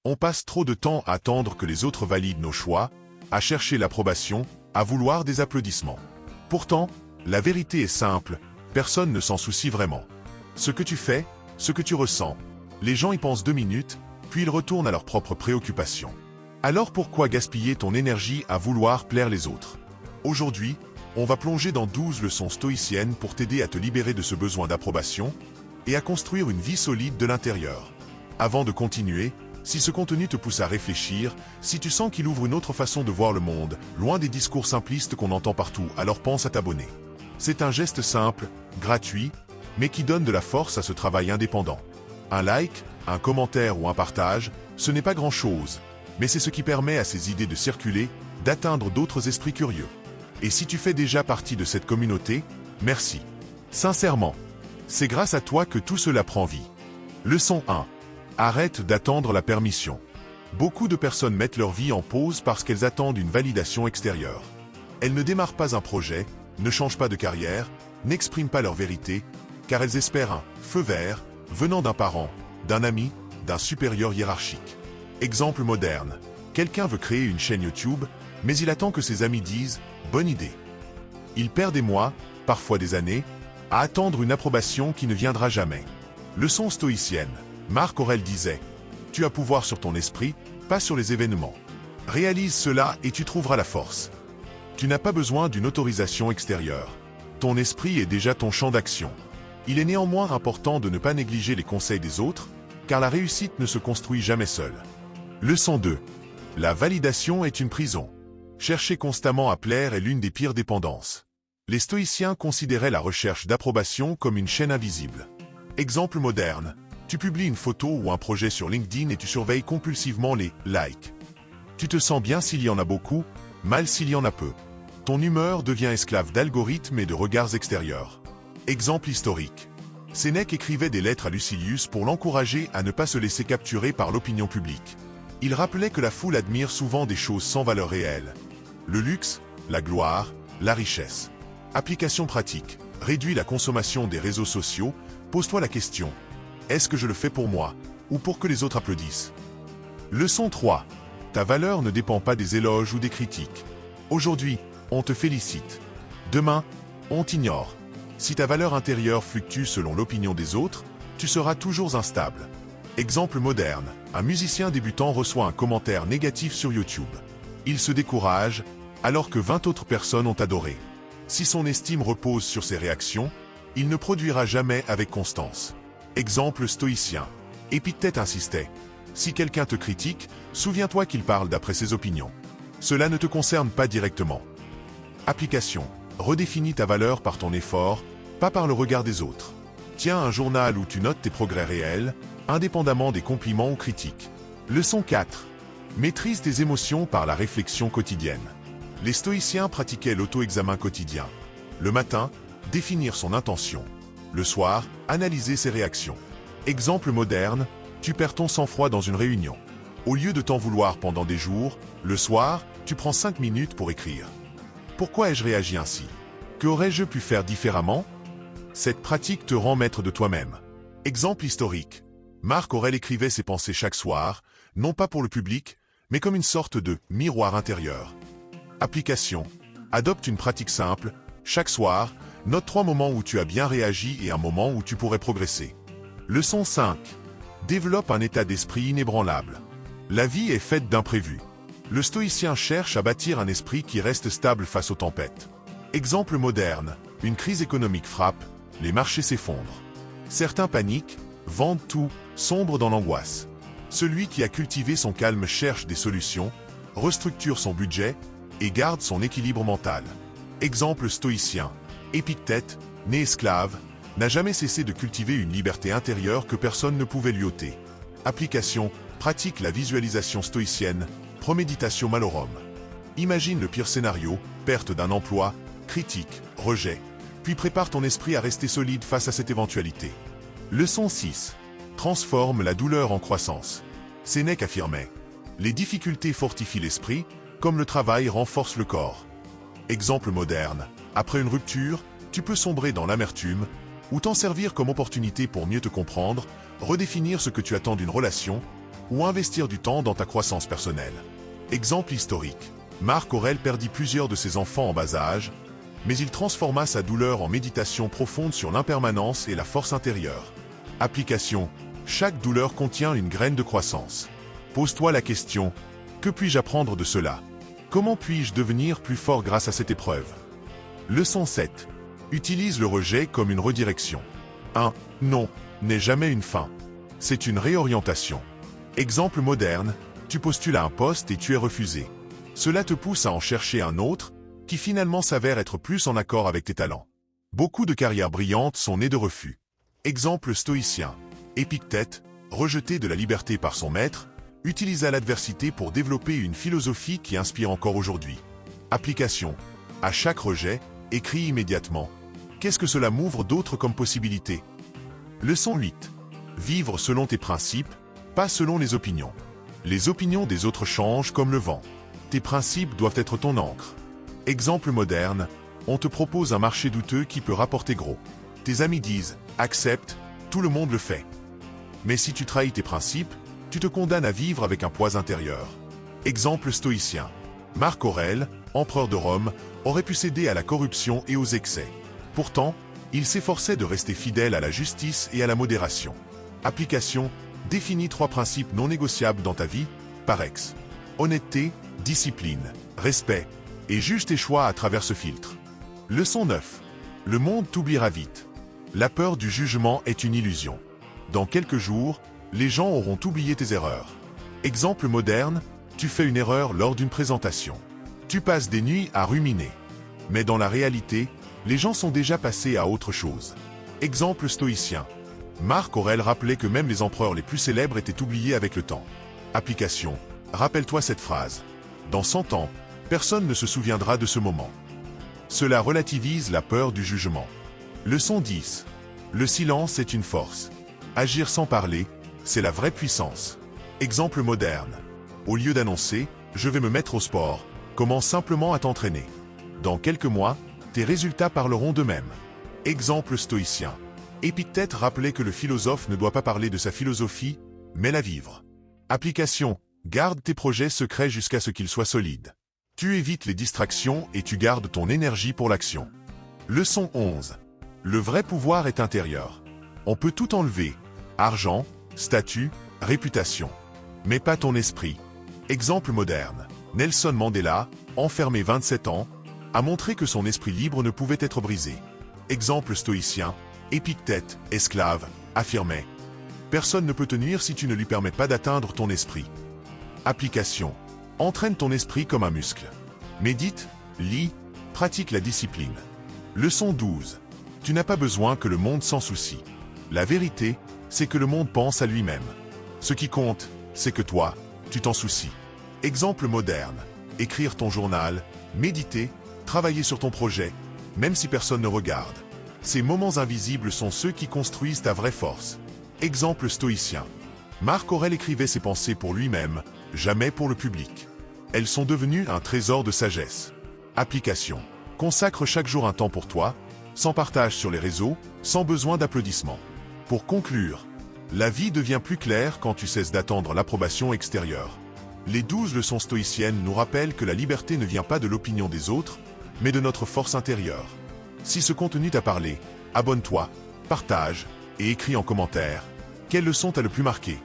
On passe trop de temps à attendre que les autres valident nos choix, à chercher l'approbation, à vouloir des applaudissements. Pourtant, la vérité est simple, personne ne s'en soucie vraiment. Ce que tu fais, ce que tu ressens, les gens y pensent 2 minutes, puis ils retournent à leurs propres préoccupations. Alors pourquoi gaspiller ton énergie à vouloir plaire les autres? Aujourd'hui, on va plonger dans 12 leçons stoïciennes pour t'aider à te libérer de ce besoin d'approbation et à construire une vie solide de l'intérieur. Avant de continuer, si ce contenu te pousse à réfléchir, si tu sens qu'il ouvre une autre façon de voir le monde, loin des discours simplistes qu'on entend partout, alors pense à t'abonner. C'est un geste simple, gratuit, mais qui donne de la force à ce travail indépendant. Un like, un commentaire ou un partage, ce n'est pas grand-chose, mais c'est ce qui permet à ces idées de circuler, d'atteindre d'autres esprits curieux. Et si tu fais déjà partie de cette communauté, merci. Sincèrement, c'est grâce à toi que tout cela prend vie. Leçon 1. Arrête d'attendre la permission. Beaucoup de personnes mettent leur vie en pause parce qu'elles attendent une validation extérieure. Elles ne démarrent pas un projet, ne changent pas de carrière, n'expriment pas leur vérité, car elles espèrent un « feu vert » venant d'un parent, d'un ami, d'un supérieur hiérarchique. Exemple moderne. Quelqu'un veut créer une chaîne YouTube, mais il attend que ses amis disent « bonne idée ». Il perd des mois, parfois des années, à attendre une approbation qui ne viendra jamais. Leçon stoïcienne. Marc Aurèle disait « Tu as pouvoir sur ton esprit, pas sur les événements. Réalise cela et tu trouveras la force. » Tu n'as pas besoin d'une autorisation extérieure. Ton esprit est déjà ton champ d'action. Il est néanmoins important de ne pas négliger les conseils des autres, car la réussite ne se construit jamais seule. Leçon 2. La validation est une prison. Chercher constamment à plaire est l'une des pires dépendances. Les stoïciens considéraient la recherche d'approbation comme une chaîne invisible. Exemple moderne. Tu publies une photo ou un projet sur LinkedIn et tu surveilles compulsivement les « likes ». Tu te sens bien s'il y en a beaucoup, mal s'il y en a peu. Ton humeur devient esclave d'algorithmes et de regards extérieurs. Exemple historique. Sénèque écrivait des lettres à Lucilius pour l'encourager à ne pas se laisser capturer par l'opinion publique. Il rappelait que la foule admire souvent des choses sans valeur réelle. Le luxe, la gloire, la richesse. Application pratique. Réduis la consommation des réseaux sociaux, pose-toi la question. Est-ce que je le fais pour moi, ou pour que les autres applaudissent? Leçon 3. Ta valeur ne dépend pas des éloges ou des critiques. Aujourd'hui, on te félicite. Demain, on t'ignore. Si ta valeur intérieure fluctue selon l'opinion des autres, tu seras toujours instable. Exemple moderne. Un musicien débutant reçoit un commentaire négatif sur YouTube. Il se décourage, alors que 20 autres personnes ont adoré. Si son estime repose sur ses réactions, il ne produira jamais avec constance. Exemple stoïcien. Épictète insistait. Si quelqu'un te critique, souviens-toi qu'il parle d'après ses opinions. Cela ne te concerne pas directement. Application. Redéfinis ta valeur par ton effort, pas par le regard des autres. Tiens un journal où tu notes tes progrès réels, indépendamment des compliments ou critiques. Leçon 4. Maîtrise tes émotions par la réflexion quotidienne. Les stoïciens pratiquaient l'auto-examen quotidien. Le matin, définir son intention. Le soir, analyser ses réactions. Exemple moderne, tu perds ton sang-froid dans une réunion. Au lieu de t'en vouloir pendant des jours, le soir, tu prends 5 minutes pour écrire. Pourquoi ai-je réagi ainsi? Qu'aurais-je pu faire différemment? Cette pratique te rend maître de toi-même. Exemple historique. Marc Aurèle écrivait ses pensées chaque soir, non pas pour le public, mais comme une sorte de miroir intérieur. Application. Adopte une pratique simple. Chaque soir, note 3 moments où tu as bien réagi et un moment où tu pourrais progresser. Leçon 5. Développe un état d'esprit inébranlable. La vie est faite d'imprévus. Le stoïcien cherche à bâtir un esprit qui reste stable face aux tempêtes. Exemple moderne. Une crise économique frappe, les marchés s'effondrent. Certains paniquent, vendent tout, sombrent dans l'angoisse. Celui qui a cultivé son calme cherche des solutions, restructure son budget et garde son équilibre mental. Exemple stoïcien. Épictète, né esclave, n'a jamais cessé de cultiver une liberté intérieure que personne ne pouvait lui ôter. Application. Pratique la visualisation stoïcienne, Proméditatio Malorum. Imagine le pire scénario, perte d'un emploi, critique, rejet, puis prépare ton esprit à rester solide face à cette éventualité. Leçon 6. Transforme la douleur en croissance. Sénèque affirmait « Les difficultés fortifient l'esprit, comme le travail renforce le corps ». Exemple moderne. Après une rupture, tu peux sombrer dans l'amertume, ou t'en servir comme opportunité pour mieux te comprendre, redéfinir ce que tu attends d'une relation, ou investir du temps dans ta croissance personnelle. Exemple historique. Marc Aurèle perdit plusieurs de ses enfants en bas âge, mais il transforma sa douleur en méditation profonde sur l'impermanence et la force intérieure. Application. Chaque douleur contient une graine de croissance. Pose-toi la question, que puis-je apprendre de cela? Comment puis-je devenir plus fort grâce à cette épreuve? Leçon 7. Utilise le rejet comme une redirection. 1. Non n'est jamais une fin. C'est une réorientation. Exemple moderne, tu postules à un poste et tu es refusé. Cela te pousse à en chercher un autre, qui finalement s'avère être plus en accord avec tes talents. Beaucoup de carrières brillantes sont nées de refus. Exemple stoïcien. Épictète, rejeté de la liberté par son maître, utilisa l'adversité pour développer une philosophie qui inspire encore aujourd'hui. Application. À chaque rejet, écris immédiatement. Qu'est-ce que cela m'ouvre d'autre comme possibilité? Leçon 8. Vivre selon tes principes, pas selon les opinions. Les opinions des autres changent comme le vent. Tes principes doivent être ton encre. Exemple moderne, on te propose un marché douteux qui peut rapporter gros. Tes amis disent « accepte », tout le monde le fait. Mais si tu trahis tes principes, tu te condamnes à vivre avec un poids intérieur. Exemple stoïcien. Marc Aurèle, empereur de Rome, aurait pu céder à la corruption et aux excès. Pourtant, il s'efforçait de rester fidèle à la justice et à la modération. Application. Définis 3 principes non négociables dans ta vie, par ex. Honnêteté, discipline, respect, et juge tes choix à travers ce filtre. Leçon 9. Le monde t'oubliera vite. La peur du jugement est une illusion. Dans quelques jours, les gens auront oublié tes erreurs. Exemple moderne, tu fais une erreur lors d'une présentation. Tu passes des nuits à ruminer. Mais dans la réalité, les gens sont déjà passés à autre chose. Exemple stoïcien. Marc Aurèle rappelait que même les empereurs les plus célèbres étaient oubliés avec le temps. Application. Rappelle-toi cette phrase. Dans 100 ans, personne ne se souviendra de ce moment. Cela relativise la peur du jugement. Leçon 10. Le silence est une force. Agir sans parler, c'est la vraie puissance. Exemple moderne. Au lieu d'annoncer « je vais me mettre au sport », commence simplement à t'entraîner. Dans quelques mois, tes résultats parleront d'eux-mêmes. Exemple stoïcien. Épictète rappelait que le philosophe ne doit pas parler de sa philosophie, mais la vivre. Application. Garde tes projets secrets jusqu'à ce qu'ils soient solides. Tu évites les distractions et tu gardes ton énergie pour l'action. Leçon 11. Le vrai pouvoir est intérieur. On peut tout enlever. Argent, statut, réputation. Mais pas ton esprit. Exemple moderne. Nelson Mandela, enfermé 27 ans, a montré que son esprit libre ne pouvait être brisé. Exemple stoïcien. Épictète, esclave, affirmait. Personne ne peut te nuire si tu ne lui permets pas d'atteindre ton esprit. Application. Entraîne ton esprit comme un muscle. Médite, lis, pratique la discipline. Leçon 12. Tu n'as pas besoin que le monde s'en soucie. La vérité, c'est que le monde pense à lui-même. Ce qui compte, c'est que toi, tu t'en soucies. Exemple moderne. Écrire ton journal, méditer, travailler sur ton projet, même si personne ne regarde. Ces moments invisibles sont ceux qui construisent ta vraie force. Exemple stoïcien. Marc Aurèle écrivait ses pensées pour lui-même, jamais pour le public. Elles sont devenues un trésor de sagesse. Application. Consacre chaque jour un temps pour toi, sans partage sur les réseaux, sans besoin d'applaudissements. Pour conclure, la vie devient plus claire quand tu cesses d'attendre l'approbation extérieure. Les 12 leçons stoïciennes nous rappellent que la liberté ne vient pas de l'opinion des autres, mais de notre force intérieure. Si ce contenu t'a parlé, abonne-toi, partage et écris en commentaire. Quelle leçon t'a le plus marqué ?